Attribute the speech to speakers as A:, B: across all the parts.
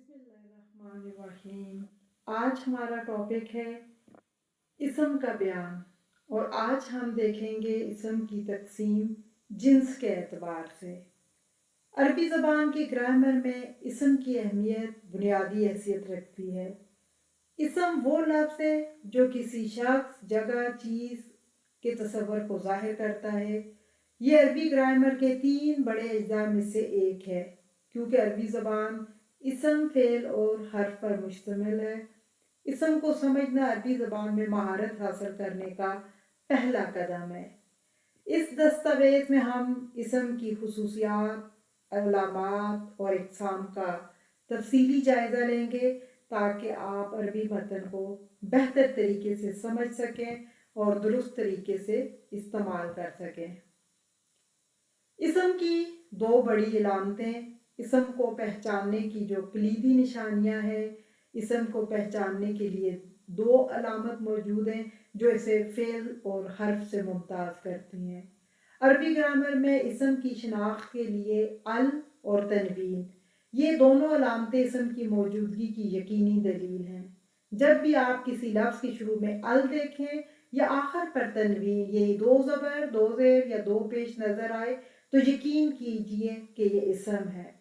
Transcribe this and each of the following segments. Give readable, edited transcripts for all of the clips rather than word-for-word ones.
A: बिस्मिल्लाहिर्रहमानिर्रहीम। आज हमारा टॉपिक है इसम का बयान और आज हम देखेंगे इसम की तकसीम जिन्स के एतबार से। अरबी ज़बान की ग्रामर में इसम की अहमियत बुनियादी हैसियत रखती है। इसम वो लफ्ज़ है जो किसी शख्स, जगह, चीज़ के तसव्वुर को ज़ाहिर करता है। ये अरबी ग्रामर के 3 बड़े अज्जा में से एक है, क्योंकि अरबी ज़बान इसम, फ़ेल और हर्फ पर मुश्तमिल है। इसम को समझना अरबी ज़बान में महारत हासिल करने का पहला कदम है। इस दस्तावेज़ में हम इसम की खुसूसियात, अलामात और इक़साम का तफसीली जायज़ा लेंगे ताकि आप अरबी मतन को बेहतर तरीके से समझ सकें और दुरुस्त तरीके से इस्तेमाल कर सकें। इसम की 2 बड़ी अलामतें, इसम को पहचानने की जो कलीदी निशानियां हैं, इसम को पहचानने के लिए 2 अलामत मौजूद हैं जो इसे फ़ेल और हर्फ से मुमताज़ करती हैं। अरबी ग्रामर में इसम की शनाख्त के लिए अल और तनवीन, ये दोनों अलामतें इसम की मौजूदगी की यकीनी दलील हैं। जब भी आप किसी लफ्ज़ के शुरू में अल देखें या आखिर पर तनवीन, यही 2 ज़बर, 2 ज़ेर या 2 पेश नज़र आए तो यकीन कीजिए कि ये इसम है।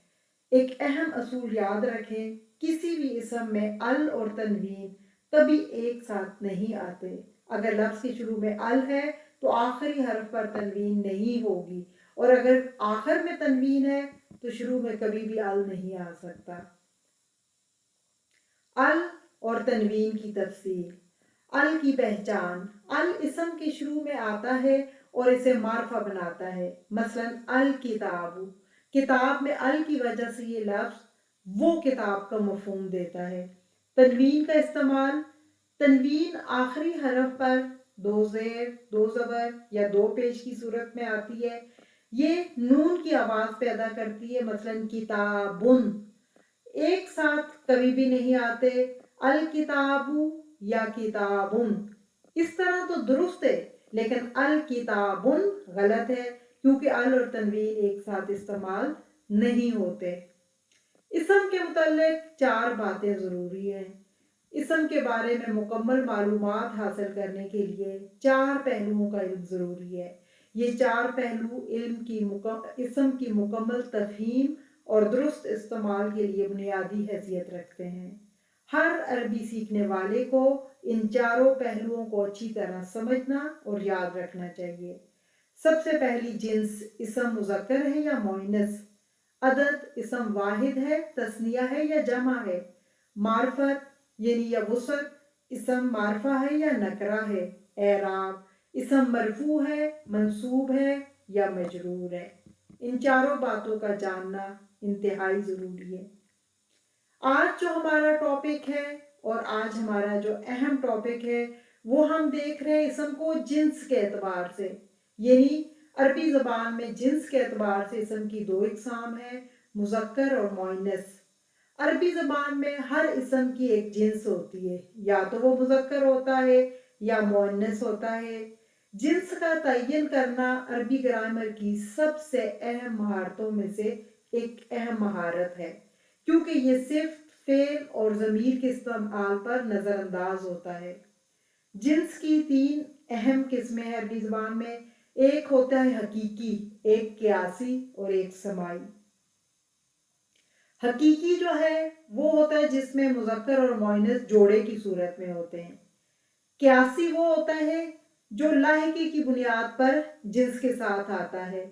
A: एक अहम असूल याद रखें, किसी भी इसम में अल और तनवीन कभी एक साथ नहीं आते। अगर लफ्ज़ के शुरू में अल है तो आखिरी हर्फ पर तनवीन नहीं होगी, और अगर आखिर में तनवीन है तो शुरू में कभी भी अल नहीं आ सकता। अल और तनवीन की तफसील। अल की पहचान। अल इसम के शुरू में आता है और इसे मार्फा बनाता है। मसलन अल किताबु, किताब में अल की वजह से ये लफ्ज़ वो किताब का मफ़हूम देता है। तनवीन का इस्तेमाल। तनवीन आखिरी हरफ पर 2 ज़ेर, 2 ज़बर या 2 पेश की सूरत में आती है। ये नून की आवाज़ पैदा करती है। मसलन किताबुन एक साथ कभी भी नहीं आते। अल किताबु या किताबुन इस तरह तो दुरुस्त है, लेकिन अल किताबुन गलत है, क्योंकि अल और तनवीन एक साथ इस्तेमाल नहीं होते। इसम के मुताल्लिक 4 बातें ज़रूरी हैं। इसम के बारे में मुकम्मल मालूमात हासिल करने के लिए 4 पहलुओं का इल्म ज़रूरी है। ये 4 पहलू इसम की मुकम्मल तफ़हीम और दुरुस्त इस्तेमाल के लिए बुनियादी हैसियत रखते हैं। हर अरबी सीखने वाले को इन 4 पहलुओं को अच्छी तरह समझना और याद रखना चाहिए। सबसे पहली जिन्स, इसम मुज़क्कर है या मुअन्नस। अदद, इसम वाहिद है, तस्निया है या जमा है। मार्फत यानी या वुसअत, इसम मार्फा है या नकरा है। एराब, इसम मरफू है, मंसूब है या मजरूर है। इन 4 बातों का जानना इंतहाई ज़रूरी है। आज जो हमारा टॉपिक है और आज हमारा जो अहम टॉपिक है वो हम देख रहे हैं इसम को जिन्स के एतबार से, यानी अरबी ज़बान में जिन्स के एतबार से इसम की 2 इक़साम है, मुज़क्कर और मुअन्नस। अरबी ज़बान में हर इसम की एक जिन्स होती है, या तो वो मुज़क्कर होता है या मुअन्नस होता है। जिन्स का तयन करना अरबी ग्रामर की सबसे अहम महारतों में से एक अहम महारत है, क्योंकि ये सिर्फ फ़ेल और ज़मीर के इस्तेमाल पर नज़रअंदाज होता है। जिन्स की 3 अहम किस्में हैं अरबी ज़बान में। एक होता है हकीकी, एक क़ियासी और एक समाई। हकीकी जो है वो होता है जिसमें मुज़क्कर और मुअन्नस जोड़े की सूरत में होते हैं। क़ियासी वो होता है जो लाहिकी की बुनियाद पर जिन्स के साथ आता है।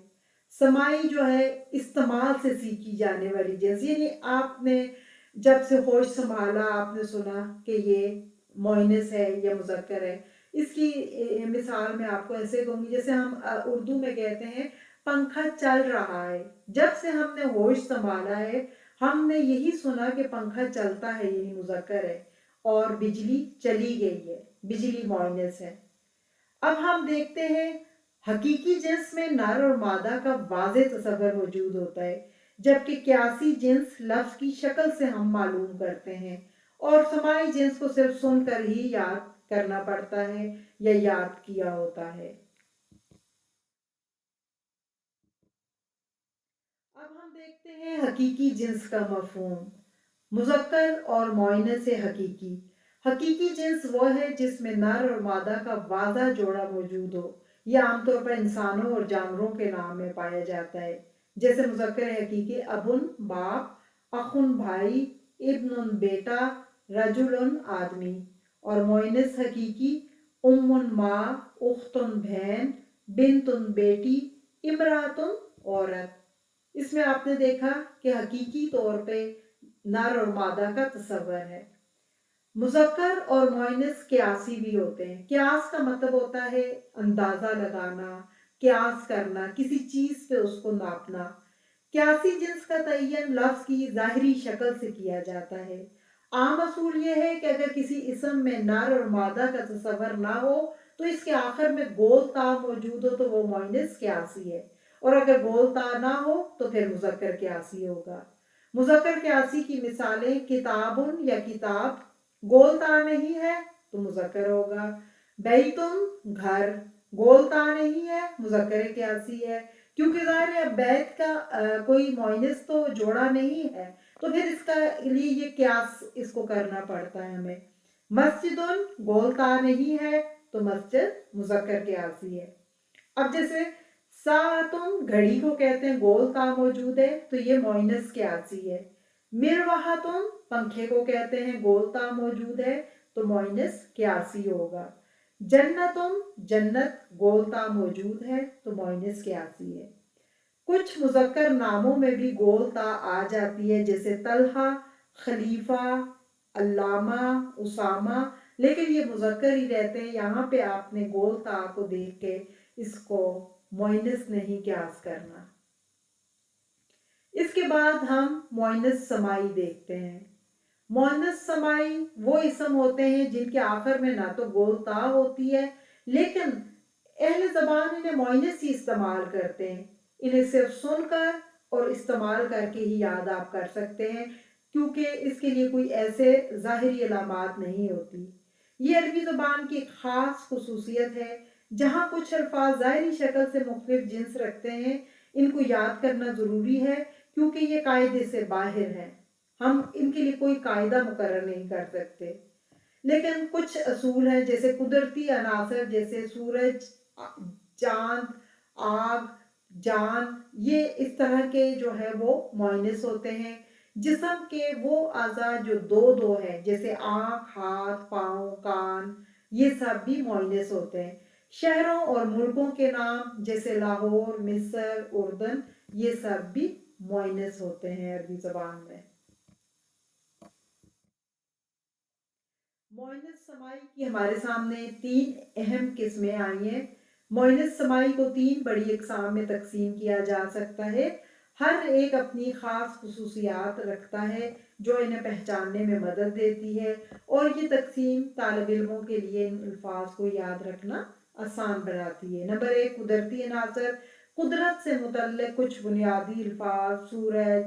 A: समाई जो है इस्तेमाल से सीखी जाने वाली जिन्स, यानी आपने जब से होश संभाला आपने सुना कि ये मुअन्नस है या मुज़क्कर है। इसकी मिसाल मैं आपको ऐसे कहूँगी, जैसे हम उर्दू में कहते हैं पंखा चल रहा है। जब से हमने होश संभाला है हमने यही सुना कि पंखा चलता है, यानी मुज़क्कर है, और बिजली चली गई है, बिजली मुअन्नस है। अब हम देखते हैं हकीकी जिन्स में नर और मादा का वाज़ेह तसव्वुर मौजूद होता है, जबकि क़ियासी जिन्स लफ्ज़ की शक्ल से हम मालूम करते हैं, और समाई जिन्स को सिर्फ सुनकर ही याद करना पड़ता है या याद किया होता है। अब हम देखते हैं हकीकी जिन्स का मफ़हूम। مذکر اور مؤنث حقیقی. حقیقی جنس وہ ہے جس میں نر اور مادہ کا واضح جوڑا موجود ہو. یہ عام طور پر انسانوں اور جانوروں کے نام میں پایا جاتا ہے. جیسے مذکر حقیقی ابن باپ، اخن بھائی، ابن بیٹا، رجل آدمی. اور مؤنث حقیقی ام ماں، اخت بہن، بنت بیٹی، امرات عورت. اس میں آپ نے دیکھا کہ حقیقی طور پہ نر اور مادہ کا تصور ہے. مذکر اور مؤنث قیاسی بھی ہوتے ہیں. قیاس کا مطلب ہوتا ہے اندازہ لگانا، قیاس کرنا، کسی چیز پہ اس کو ناپنا. قیاسی جنس کا تعین لفظ کی ظاہری شکل سے کیا جاتا ہے. عام اصول یہ ہے کہ اگر کسی اسم میں نر اور مادہ کا تصور نہ ہو تو اس کے آخر میں گول تا موجود ہو تو وہ مؤنث قیاسی ہے، اور اگر گول تا نہ ہو تو پھر مذکر قیاسی ہوگا. مذکر قیاسی کی مثالیں کتابن یا کتاب، گول تا نہیں ہے تو مذکر ہوگا. بیتن گھر، گول تا نہیں ہے مذکر قیاسی ہے، کیونکہ ظاہر ہے بیت کا کوئی مؤنث تو جوڑا نہیں ہے، تو پھر اس کا لیے یہ قیاس اس کو کرنا پڑتا ہے ہمیں. مسجدن گول تا نہیں ہے تو مسجد مذکر قیاسی ہے. اب جیسے ساعتن گھڑی کو کہتے ہیں گول تا موجود ہے تو یہ مؤنث قیاسی ہے. مروحتن پنکھے کو کہتے ہیں گول تا موجود ہے تو مؤنث قیاسی ہوگا. جنتن جنت گول تا موجود ہے تو مؤنث قیاسی ہے. کچھ مذکر ناموں میں بھی گول تا آ جاتی ہے، جیسے طلحہ، خلیفہ، علامہ، اسامہ، لیکن یہ مذکر ہی رہتے ہیں. یہاں پہ آپ نے گول تا کو دیکھ کے اس کو مؤنث نہیں قیاس کرنا. اس کے بعد ہم مؤنث سمائی دیکھتے ہیں. مؤنث سمائی وہ اسم ہوتے ہیں جن کے آخر میں نہ تو گول تا ہوتی ہے لیکن اہل زبان انہیں مؤنث ہی استعمال کرتے ہیں. انہیں صرف سن کر اور استعمال کر کے ہی یاد آپ کر سکتے ہیں، کیونکہ اس کے لیے کوئی ایسے ظاہری علامات نہیں ہوتی. یہ عربی زبان کی ایک خاص خصوصیت ہے. جہاں کچھ الفاظ ظاہری شکل سے مختلف جنس رکھتے ہیں ان کو یاد کرنا ضروری ہے کیونکہ یہ قاعدے سے باہر ہیں. ہم ان کے لیے کوئی قاعدہ مقرر نہیں کر سکتے. لیکن کچھ اصول ہیں جیسے قدرتی عناصر جیسے سورج، چاند، آگ، جان، یہ اس طرح کے جو ہے وہ مؤنث ہوتے ہیں. جسم کے وہ اعضاء جو دو ہیں جیسے آنکھ، ہاتھ، پاؤں، کان، یہ سب بھی مؤنث ہوتے ہیں. شہروں اور ملکوں کے نام جیسے لاہور، مصر، اردن، یہ سب بھی مؤنث ہوتے ہیں عربی زبان میں. مؤنث سمائی کی ہمارے سامنے 3 اہم قسمیں آئی ہیں. مؤنث سمائی کو 3 بڑی اقسام میں تقسیم کیا جا سکتا ہے. ہر ایک اپنی خاص خصوصیات رکھتا ہے جو انہیں پہچاننے میں مدد دیتی ہے، اور یہ تقسیم طالب علموں کے لیے ان الفاظ کو یاد رکھنا آسان بناتی ہے. نمبر 1 قدرتی عناصر. قدرت سے متعلق کچھ بنیادی الفاظ سورج،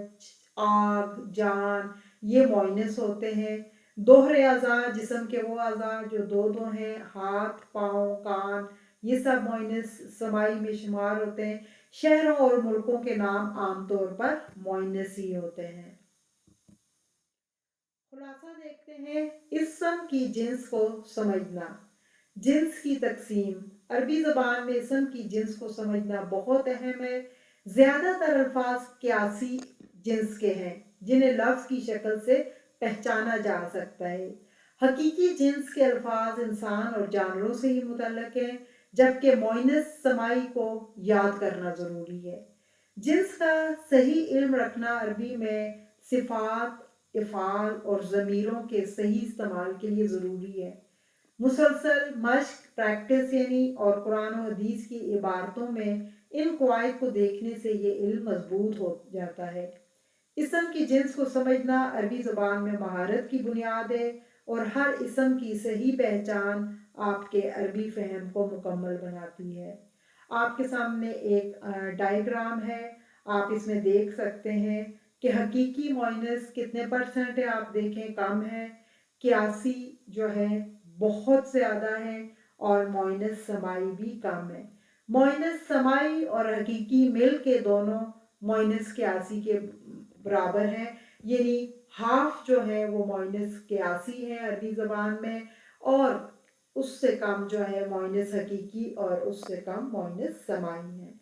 A: آگ، جان، یہ مؤنث ہوتے ہیں. دوہرے اعضاء جسم کے وہ اعضاء جو دو ہیں، ہاتھ، پاؤں، کان، یہ سب مؤنث سمائی میں شمار ہوتے ہیں. شہروں اور ملکوں کے نام عام طور پر مؤنث ہی ہوتے ہیں. خلاصہ دیکھتے ہیں اسم کی جنس کو سمجھنا. جنس کی تقسیم. عربی زبان میں اسم کی جنس کو سمجھنا بہت اہم ہے. زیادہ تر الفاظ قیاسی جنس کے ہیں جنہیں لفظ کی شکل سے پہچانا جا سکتا ہے. حقیقی جنس کے الفاظ انسان اور جانوروں سے ہی متعلق ہیں، جبکہ مؤنث سمائی کو یاد کرنا ضروری ہے. جنس کا صحیح علم رکھنا عربی میں صفات، افعال اور ضمیروں کے صحیح استعمال کے لیے ضروری ہے. مسلسل مشق، پریکٹس اور قرآن و حدیث کی عبارتوں میں ان قواعد کو دیکھنے سے یہ علم مضبوط ہو جاتا ہے. اسم کی جنس کو سمجھنا عربی زبان میں مہارت کی بنیاد ہے، اور ہر اسم کی صحیح پہچان آپ کے عربی فہم کو مکمل بناتی ہے. آپ کے سامنے ایک ڈائیگرام ہے، آپ اس میں دیکھ سکتے ہیں کہ حقیقی مؤنث کتنے % ہے. آپ دیکھیں کم ہے، قیاسی جو ہے بہت زیادہ ہے، اور مؤنث سمائی بھی کم ہے. مؤنث سمائی اور حقیقی مل کے دونوں مؤنث قیاسی کے برابر ہیں، یعنی हाफ जो है वो मोइनस क्यासी है अरबी ज़बान में, और उससे कम जो है मोइनस हकीकी, और उससे कम मोइनस समाई है।